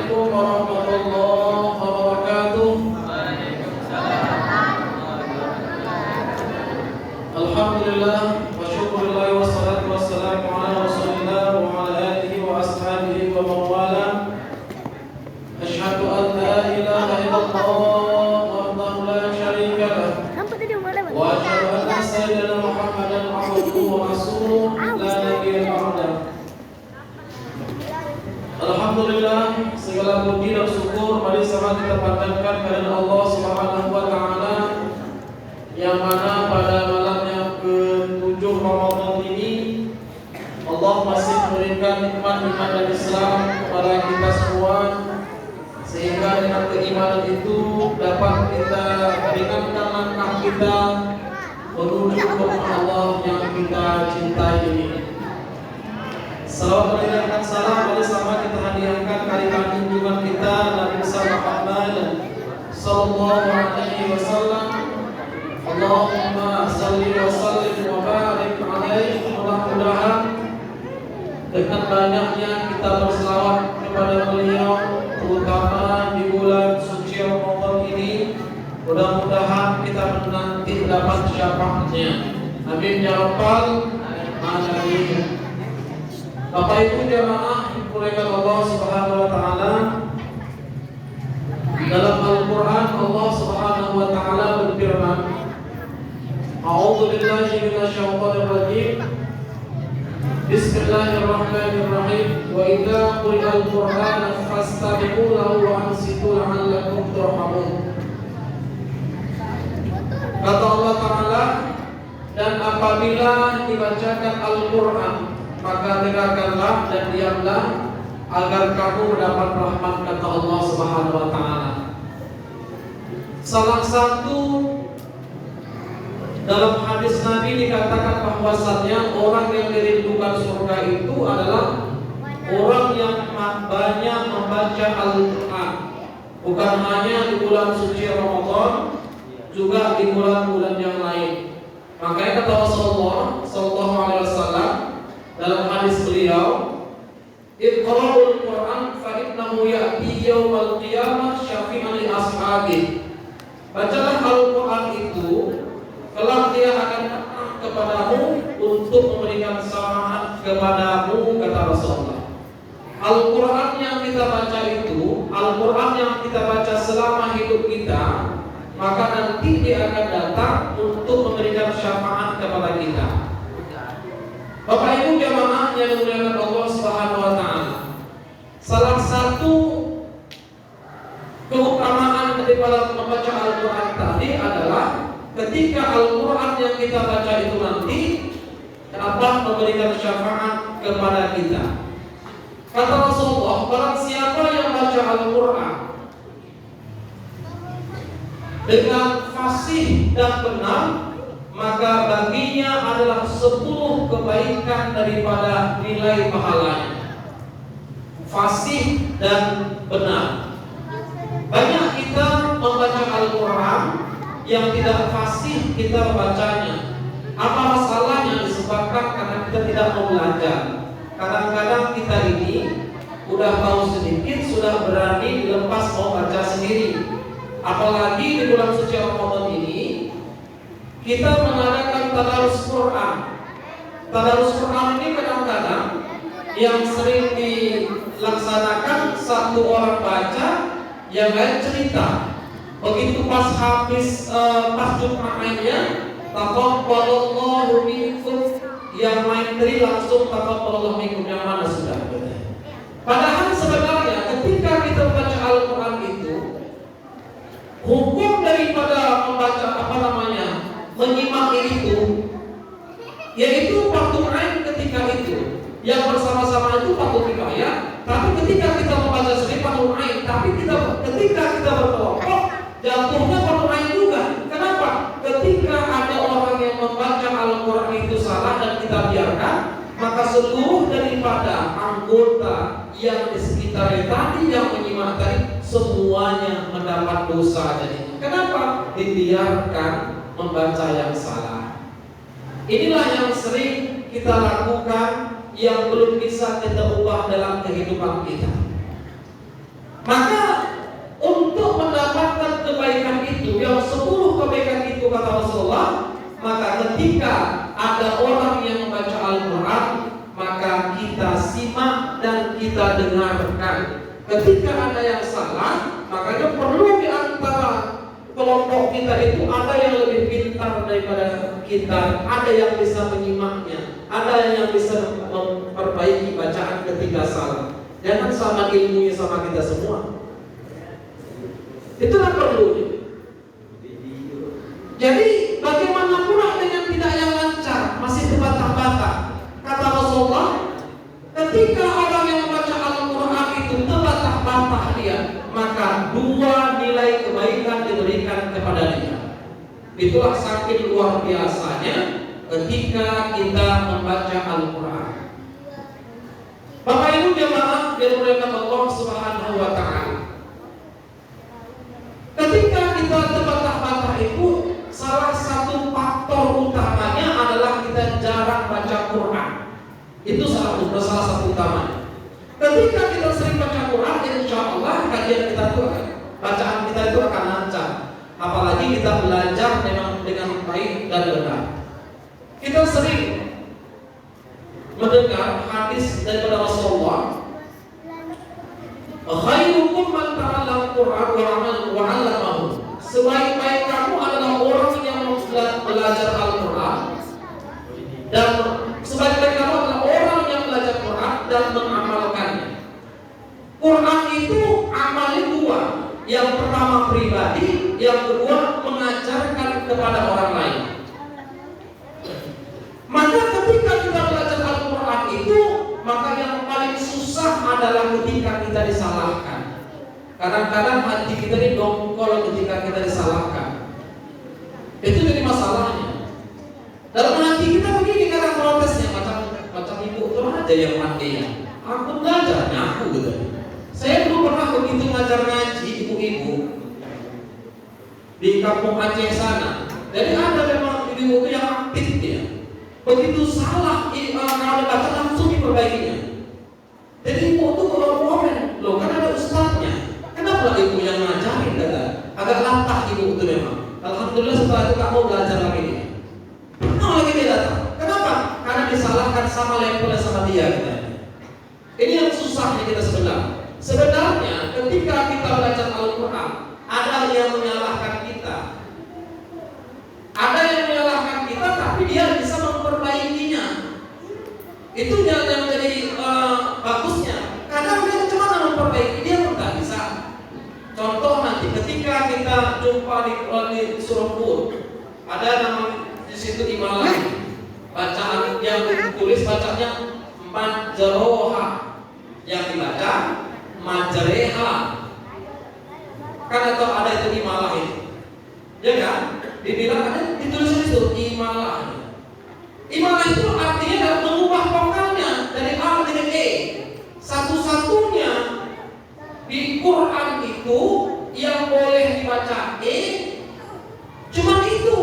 Assalamualaikum warahmatullahi wabarakatuh. Alhamdulillah wa syukurillah wa salatu wassalamu ala rasulillah wa ala alihi wa ashabihi wa mawala. Asyhadu an la ilaha illallah wahdahu la syarika lah wa asyhadu anna sayyidina Muhammadan abduhu wa rasuluh la nabiyya ba'dah. Alhamdulillah, segala puji dan syukur mari sama kita panjatkan kepada Allah Subhanahu wa taala yang mana pada malamnya ke-7 Ramadan ini Allah masih memberikan nikmat-nikmat dan Islam kepada kita semua, sehingga dengan keimanan itu dapat kita ringankan langkah kita menuju ke Allah yang kita cintai ini. Salawat dan salam bersama kita hadiahkan kalimat junjungan kita Nabi Muhammad sallallahu alaihi wasallam. Allahumma salli wa sallim wa barik alaihi. Mudah-mudahan dengan banyaknya kita berselawat kepada beliau, terutama di bulan suci Ramadan ini, mudah-mudahan kita menanti dapat syafaatnya. Amin ya rabbal alamin. Bapak Ibu jamaah dimuliakan Allah Subhanahu wa taala, dalam Al-Qur'an Allah Subhanahu wa taala berfirman, A'udzu billahi minasyaitonir rajim. Bismillahirrahmanirrahim. Wa idza quri'al Qur'an fastami'u lahu wa ansitu la'allakum turhamun. Kata Allah taala, dan apabila dibacakan Al-Qur'an, maka dengarkanlah dan diamlah agar kamu mendapat rahmat, kata Allah Subhanahu wa taala. Salah satu dalam hadis Nabi dikatakan bahwasannya orang yang dirindukan surga itu adalah orang yang banyak membaca Al-Qur'an, bukan hanya di bulan suci Ramadan, juga di bulan-bulan yang lain. Makanya kata Rasulullah sallallahu alaihi wasallam dalam hadis beliau, Iqra'ul Qur'an fa innahu ya'ti yaumal qiyamah syafi'an li ashabi. Bacalah Al-Qur'an itu, kelak dia akan datang kepadamu untuk memberikan syafaat kepadamu, kata Rasulullah. Al-Qur'an yang kita baca itu, Al-Qur'an yang kita baca selama hidup kita, maka nanti dia akan datang untuk memberikan syafaat kepada kita. Bapak Ibu jamaah yang dimuliakan Allah Subhanahu wa taala, salah satu keutamaan daripada membaca Al-Qur'an tadi adalah ketika Al-Qur'an yang kita baca itu nanti dapat memberikan syafaat kepada kita. Kata Rasulullah, barang siapa yang baca Al-Qur'an dengan fasih dan benar, maka baginya adalah 10 kebaikan daripada nilai pahalanya. Fasih dan benar. Banyak kita membaca Al-Quran yang tidak fasih kita membacanya. Apa masalahnya? Disebabkan karena kita tidak mau belajar. Kadang-kadang kita ini udah tahu sedikit, sudah berani dilepas mau baca sendiri. Apalagi di bulan suci Ramadan ini kita mengadakan tadarus Quran. Tadarus Quran ini kadang-kadang yang sering dilaksanakan satu orang baca, yang lain cerita. Begitu pas habis pas Jumatnya, taqabbalallahu minkum, yang main tadi langsung taqabbalallahu minkum, yang mana sudah? Padahal sebenarnya ketika kita membaca Al-Quran itu, hukum daripada membaca menyimak itu, yaitu fardu ain ketika itu. Yang bersama-sama itu fardu kifayah, tapi ketika kita membaca sendiri fardu ain, tapi ketika kita berkelompok jatuhnya fardu ain juga. Kenapa? Ketika ada orang yang membaca Al-Quran itu salah dan kita biarkan, maka seluruh daripada anggota yang di sekitar tadi yang menyimak tadi semuanya mendapat dosa. Jadi kenapa dibiarkan membaca yang salah? Inilah yang sering kita lakukan, yang belum bisa kita ubah dalam kehidupan kita. Maka untuk mendapatkan kebaikan itu, yang 10 kebaikan itu kata Rasulullah, maka ketika ada orang yang membaca Al-Quran, maka kita simak dan kita dengarkan. Ketika ada yang salah, makanya perlu di antara kelompok kita itu ada yang lebih pintar daripada kita, ada yang bisa menyimaknya, ada yang bisa memperbaiki bacaan ketika salah. Jangan sama ilmunya sama kita semua. Itulah perlunya. Jadi bagaimana pula dengan tidak yang lancar, masih terbata-bata. Kata Rasulullah, ketika orang yang membaca Al-Quran itu terbata-bata dia, maka 2 nilai kebaikan diberikan kepada dia. Itulah saking luar biasanya ketika kita membaca Al-Quran. Bapak Ibu jemaah yang dimuliakan Allah Subhanahu wa taala. Ketika kita terbata-bata itu, salah satu faktor utamanya adalah kita jarang baca Quran. Itu salah satu utamanya. Ketika kita sering baca Quran, insya Allah kajian kita itu, bacaan kita itu akan lancar. Apalagi kita belajar memang dengan baik dan benar. Kita sering mendengar hadis daripada Rasulullah, khairukum man ta'allama al-Qur'an wa 'allamahu. Sebaik-baik kamu adalah orang yang belajar Al-Quran, dan sebaik-baik kamu adalah orang yang belajar Quran dan mengamalkannya. Quran itu amalnya 2. Yang pertama pribadi, yang kedua mengajarkan kepada orang lain. Maka ketika kita belajar Al-Quran itu, maka yang paling susah adalah ketika kita disalahkan. Kadang-kadang hati kita ini dongkol ketika kita disalahkan. Itu jadi masalahnya. Dalam hati kita begini, kadang protesnya macam ibu itu aja yang mati ya. Aku belajarnya aku gitu. Saya dulu pernah begitu ngajar ngaji ibu-ibu di kampung Aceh sana. Jadi ada memang ibu itu yang aktif dia. Begitu salah kalau baca langsung diperbaikinya. Jadi ibu itu kalau komen, loh kan ada ustadznya. Kenapa ibu yang ngajarin kata? Agak lantah ibu itu memang. Alhamdulillah setelah itu kamu belajar lagi dia. Lagi dia datang. Kenapa? Karena disalahkan sama levelnya sama dia kita. Ini yang susahnya kita sebenarnya ketika kita belajar Al-Quran, ada yang menyalahkan kita. Ada yang menyalahkan kita, tapi dia bisa memperbaikinya. Itu yang menjadi bagusnya. Kadang dia cuma memperbaiki, dia pun tak bisa. Contoh nanti ketika kita jumpa di surah Hud, ada nama di situ imalah. Bacaan yang ditulis bacanya majroha, yang dibaca majreha. Kan atau ada itu imalah itu, ya kan? Dibilang ada ditulis itu imalah. Imalah itu artinya adalah mengubah vokalnya dari A menjadi E. Satu-satunya di Quran itu yang boleh dibaca E cuma itu,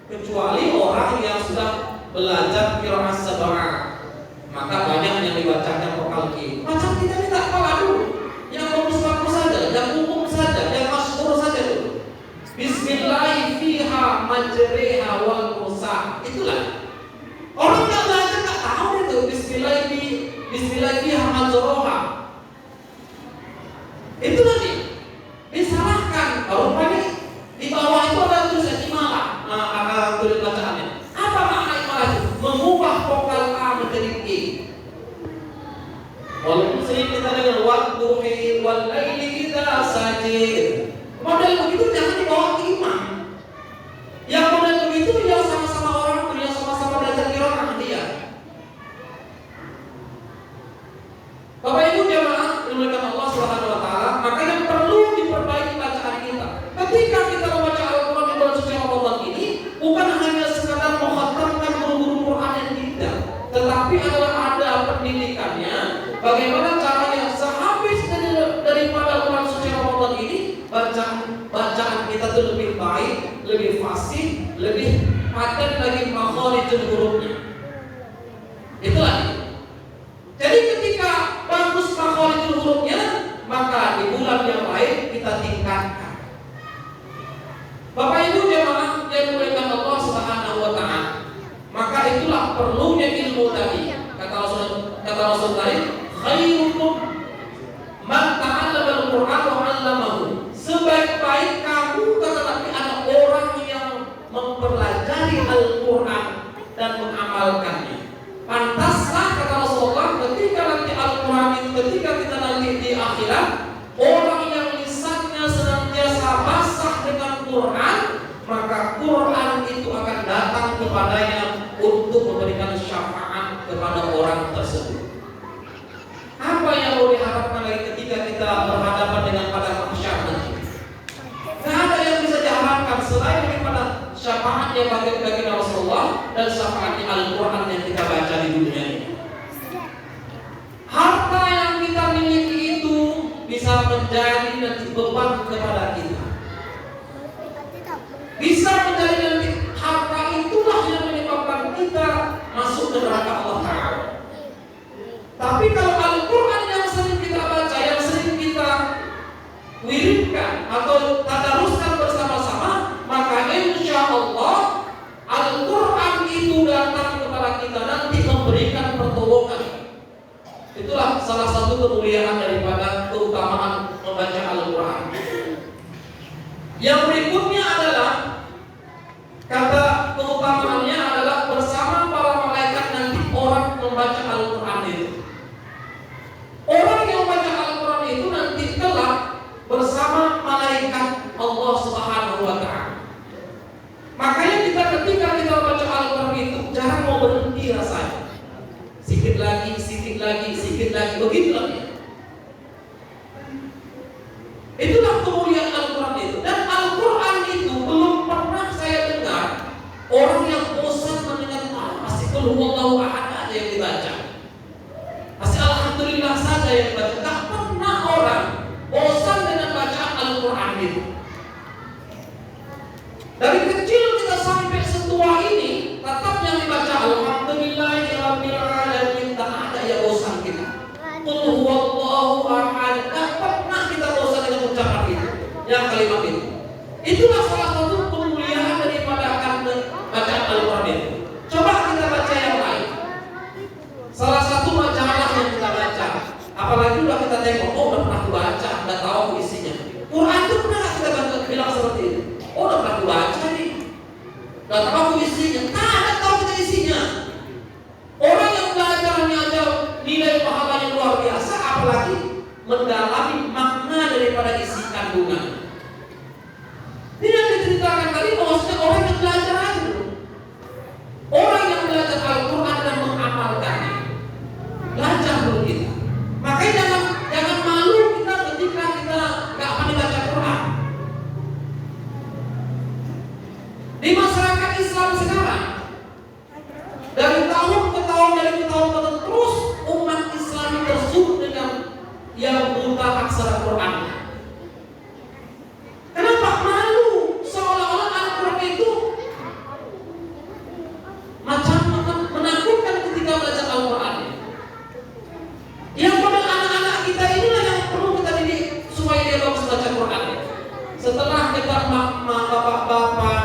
kecuali orang yang sudah belajar qiraah sab'ah, maka banyak yang dibacanya vokal E. Macam kita ini tak kalah dulu, yang bagus-bagus saja, yang umum saja, yang masyhur saja dulu. Bismillah fiha majriha wal mursa. Itulah orang yang belajar tak tahu itu Bismillah fiha majroha. Itu tadi disalahkan. Kalau di bawah itu ada tulisan imalah, ada tulis bacaannya. Apa makna imalah itu? Mengubah vokal A menjadi E. Walaupun sering kita dengar wadduhi wal laili idza sajid. Model begitu jangan dibawa ke imam. Yang model begitu ya sama-sama orang punya sama-sama belajar qiraah dia. Bapak Ibu jemaah dimuliakan Allah Subhanahu wa taala, maka yang perlu diperbaiki bacaan kita. Ketika kita membaca Al-Qur'an di bulan suci Ramadan ini, bukan hanya sekadar mengkhatamkan guru-guru Quran yang tidak, tetapi adalah ada pendidikannya. Bagaimana caranya sehabis daripada bulan suci Ramadan ini, bacaan kita itu lebih baik, lebih fasih, lebih padat lagi makharijul hurufnya. Itulah. Jadi ketika bagus makharijul hurufnya, maka di bulan kita tingkatkan. Bapak Ibu jemaah yang dimuliakan Allah Subhanahu wa taala, maka itulah perlunya ilmu tadi. Kata Rasul tadi, khairukum man ta'allama al-Qur'an wa 'allamahu. Sebaik-baik kamu kata Nabi adalah orang yang mempelajari Al-Qur'an dan mengamalkannya. Pantaslah kata Rasulullah ketika nanti Al-Qur'an itu, ketika kita nanti di akhirat, orang yang lisannya senantiasa basah dengan Quran, maka Quran itu akan datang kepadanya untuk memberikan syafaat kepada orang tersebut. Apa yang mau diharapkan lagi ketika kita berhadapan dengan padang mahsyar nanti? Tidak ada yang bisa diharapkan selain daripada syafaatnya bagi Rasulullah dan syafaatnya Al-Quran yang kita baca di dunia ini. Harta yang kita miliki itu bisa menjadi nanti beban kepada kita. Bisa menjadi nanti harta itulah yang menyebabkan kita masuk ke neraka Allah Ta'ala. Tapi kalau Al-Quran yang sering kita baca, yang sering kita wiridkan atau tadaruskan bersama-sama, maka insya Allah Al-Quran itu datang kepada kita nanti memberikan pertolongan. Itulah salah satu kemuliaan daripada keutamaan membaca Al-Quran. Yang berikutnya adalah kata keutamaannya adalah bersama para malaikat nanti orang membaca Al-Quran itu. Orang yang membaca Al-Quran itu nanti kelak bersama malaikat Allah Subhanahu wa taala. Makanya kita ketika kita baca Al-Quran itu jangan mau berhenti rasanya. Sikit lagi, begitulah ya. Itulah kemuliaan Al-Quran itu. Dan Al-Quran itu belum pernah saya dengar orang yang bosan mendengar pasti qul huwallahu ahad aja yang dibaca. Pasti alhamdulillah saja yang dibaca. Tak pernah orang bosan dengan bacaan Al-Quran itu. Dari kecil kita sampai setua ini tetap yang dibaca alhamdulillahirabbil alamin, tak ada yang bosan kita. Qul huwallahu ahad, tak pernah kita bosan dengan ucapan itu, yang kalimat itu. Itulah salah satu kemuliaan daripada bacaan Al-Quran itu. Coba kita baca yang lain. Salah satu majalah yang kita baca, apalagi udah kita tengok, oh udah pernah baca, udah tahu isinya. Quran itu pernah kita bilang seperti itu. Oh udah pernah baca nih, udah tahu isinya. Tak ada tahu kita isinya. Orang yang belajar aja nilai pahalanya luar biasa, apalagi mendalami makna daripada isi kandungan. Ini yang diceritakan tadi maksudnya orang yang belajar aja dulu. Orang yang belajar Al-Quran dan mengamalkannya. Belajar dulu kita. Makanya jangan malu kita ketika kita nggak pandai baca Quran. Di masyarakat Islam sekarang, dari tahun ke tahun terus umat Islam tersebut dengan yang buta aksara Quran. Kenapa malu? Seolah-olah Al-Quran itu macam menakutkan ketika belajar Al-Quran. Yang pada anak-anak kita inilah yang perlu kita didik supaya dia bagus baca Quran. Setelah kita bapak-bapak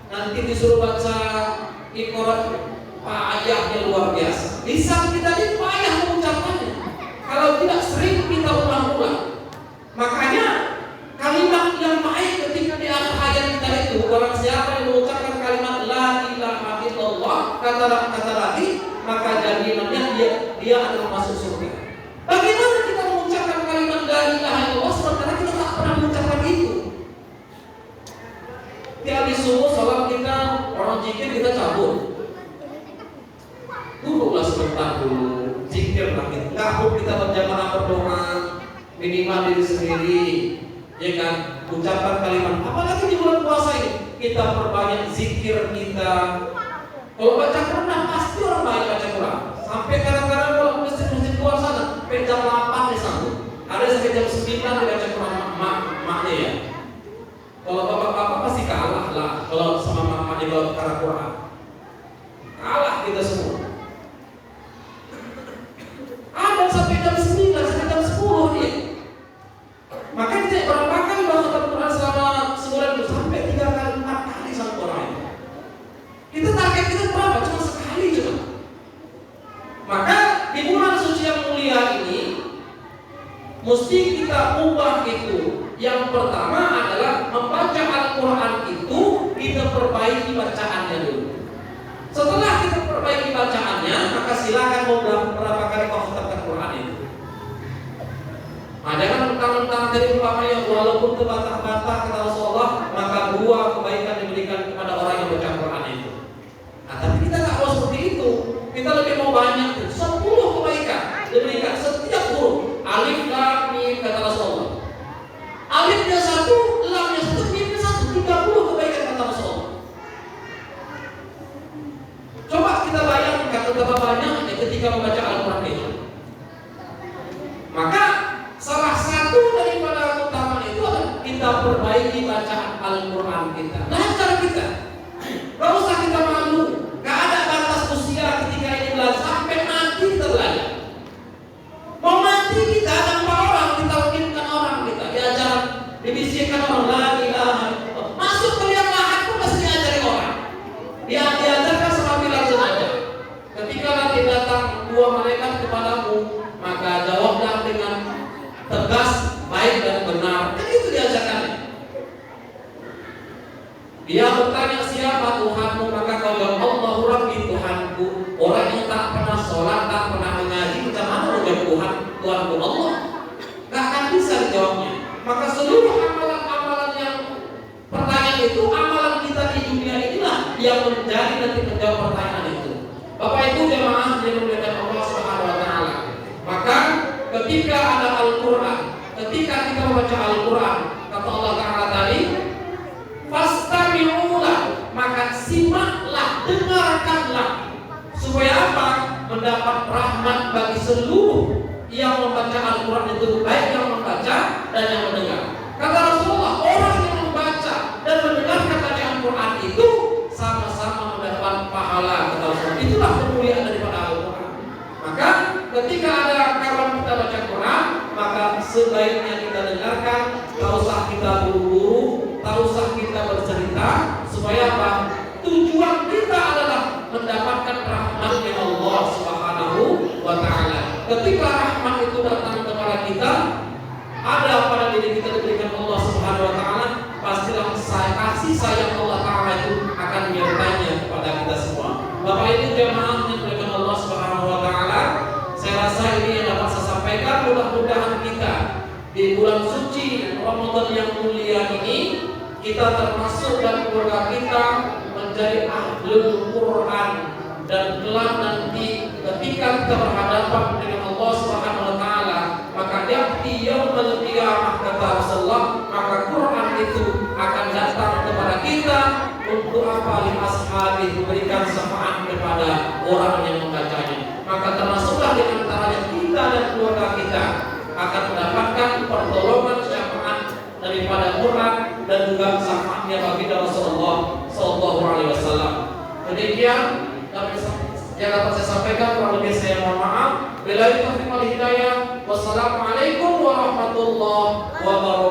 nanti disuruh baca Iqra, ayahnya luar biasa. Lisan kita ini payah mengucapkannya. Kalau tidak sering kita ulang-ulang. Makanya kalimat yang baik ketika di akhir ayat kita itu, barang siapa yang mengucapkan kalimat la ilaha illallah kata lagi, maka jadinya dia akan masuk surga. Bagaimana kita mengucapkan kalimat la ilaha illallah sementara kita tak pernah mengucapkan itu? Di habis subuh salat kita orang zikir kita cabut. Duduklah sebentar dulu, zikirlah kita. Kabur kita berjamaah berdoa, minimal diri sendiri, ya kan? Ucapkan kalimat. Apalagi di bulan puasa ini, kita perbanyak zikir kita. Kalau baca Quran pasti orang banyak baca Quran. Sampai kadang-kadang kalau masjid luar sana, sampai jam 8 disambut. Ada sampai jam 9 dibaca Quran maknya ya. Kalau bapak-bapak pasti kalah lah kalau sama mama di bawah karena Quran. Kalah kita semua. Ada sampai jam 9, sampai jam 10 dia. Maka kita berapa kali mesti kita ubah itu. Yang pertama adalah membaca Al-Quran itu kita perbaiki bacaannya dulu. Setelah kita perbaiki bacaannya, maka silakan mau berapa kali kau khatamkan Quran itu. Nah, jangan mentang-mentang dari umpamanya walaupun terbantah-bantah kata Rasulullah, maka 2 kebaikan diberikan kepada orang yang baca Quran itu. Nah, tapi kita nggak mau seperti itu. Kita lebih mau banyak, 10 kebaikan diberikan setiap huruf. Alif lam mim kata Rasulullah. Alifnya 1, lamnya 1, mimnya 1, 30 kebaikan kata Rasulullah. Coba kita bayangkan betapa banyaknya ketika membaca Al-Quran itu. Maka salah satu daripada keutamaan itu adalah kita perbaiki bacaan Al-Quran kita. Nah, cara kita, gak usah kita malu. Gak ada batas usia ketika ini belajar sampai mati kita belajar. Mau mati kita tanpa orang, ditalkinkan orang kita, diajar, dibisikkan orang la ilaha illallah. Masuk ke liang lahat pun masih diajari orang. Diajarkan sambil langsung aja. Ketika nanti datang 2 malaikat kepadamu, maka jawablah dengan tegas, baik dan benar. Dan itu diajarkannya. Dia bertanya siapa Tuhanmu, maka kau jawab Allahu Rabbi, Tuhanku. Orang yang tak pernah sholat, tak pernah mengaji, macam mana menjawab Tuhanku Allah? Gak akan bisa dijawabnya. Maka seluruh amalan-amalan yang pertanyaan itu, amalan kita di dunia inilah yang menjadi nanti menjawab pertanyaan itu. Bapak Ibu jemaah yang dimuliakan Allah Subhanahu wa taala. Maka ketika ada Al-Quran, ketika kita membaca Al-Quran, kata Allah Ta'ala tadi, fastami'ulah, maka simaklah, dengarkanlah. Supaya apa? Mendapat rahmat bagi seluruh yang membaca Al-Quran itu, baik yang membaca dan yang mendengar. Kata Rasulullah, orang yang membaca dan mendengarkan bacaan Quran itu sama-sama mendapat pahala. Kata Rasulullah, itulah kemuliaan daripada Al-Quran. Maka ketika ada kawan kita baca Quran, maka sebaiknya kita dengarkan, tak usah kita buru-buru, tak usah kita bercerita, supaya apa? Tujuan kita adalah mendapatkan rahmatnya Allah Subhanahu wa taala. Ketika rahmat itu datang kepada kita, ada pada diri kita diberikan Allah Subhanahu wa taala, pastilah kasih sayang Allah taala itu akan menyertainya kepada kita semua. Bapak Ibu jemaah yang diberikan Allah Subhanahu wa taala, saya rasa ini yang dapat saya sampaikan. Mudah-mudahan kita di bulan suci Ramadan yang mulia ini, kita termasuk dan keluarga kita menjadi ahlul Quran, dan kelak nanti ketika kita berhadapan dengan Allah Subhanahu wa taala, maka ya'ti yaumul qiyamah kata Rasulullah, maka Quran itu akan datang kepada kita untuk apa? Li ashabi, memberikan syafaat kepada orang yang membacanya. Maka termasuklah di antaranya kita dan keluarga kita akan mendapatkan pertolongan syafaat daripada Quran dan juga syafaatnya bagi Rasulullah Sallallahu Alaihi Wasallam. Demikian yang dapat saya sampaikan, kurang lebih saya mohon maaf. Billahi taufiq wal hidayah. Wassalamualaikum warahmatullahi wabarakatuh.